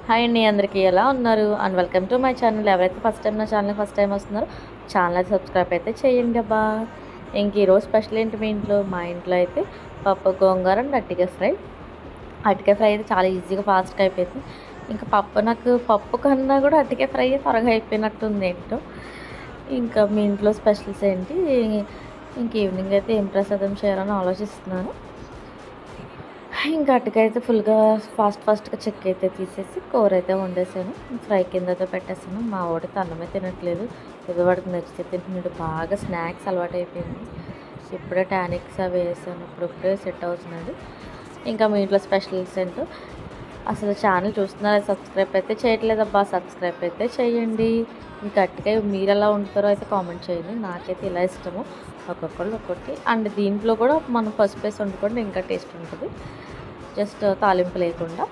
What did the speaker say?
Hi అండి, అందరికీ ఎలా ఉన్నారు? And welcome to my channel. ఎవరైతే ఫస్ట్ టైం నా ఛానల్ ఫస్ట్ టైం వస్తున్నారో ఛానల్ సబ్స్క్రైబ్ అయితే చేయండి అబ్బా. ఇంక ఈరోజు స్పెషల్ ఏంటి మీ ఇంట్లో? మా ఇంట్లో అయితే పప్పు గోంగూర అండ్ అరటికాయ ఫ్రై. అరటికాయ ఫ్రై అయితే చాలా ఈజీగా ఫాస్ట్గా అయిపోయింది. ఇంకా నాకు పప్పు కన్నా కూడా అరటికాయ ఫ్రై త్వరగా అయిపోయినట్టుంది ఏంటో. ఇంకా మీ ఇంట్లో స్పెషల్స్ ఏంటి? ఇంక ఈవినింగ్ అయితే ఏం ప్రసాదం చేయాలని ఆలోచిస్తున్నాను. ఇంకా అటుకైతే అయితే ఫుల్గా ఫాస్ట్గా చెక్ అయితే తీసేసి కూర అయితే వండేసాను. ఫ్రై కింద అయితే పెట్టేసాను. మా వాడికి అన్నమే తినట్లేదు, ఏదో వాడికి నచ్చితే తింటున్నాడు. బాగా స్నాక్స్ అలవాటు అయిపోయింది. ఇప్పుడే టానిక్స్ అవి వేసాను, ఇప్పుడే సెట్ అవుతున్నాడు. ఇంకా మీ ఇంట్లో స్పెషల్స్ ఏంటో అసలు ఛానల్ చూస్తున్నారా? సబ్స్క్రైబ్ అయితే చేయట్లేదబ్బా, సబ్స్క్రైబ్ అయితే చేయండి. ఇంకా అట్టుకాయ మీరు ఎలా వండుతారో అయితే కామెంట్ చేయండి. నాకైతే ఇలా ఇష్టము, ఒక్కొక్కళ్ళు ఒక్కొక్కటి. అండ్ దీంట్లో కూడా మనం పసుపు వేసి వండుకోండి, ఇంకా టేస్ట్ ఉంటుంది. జస్ట్ తాలింపు లేకుండా.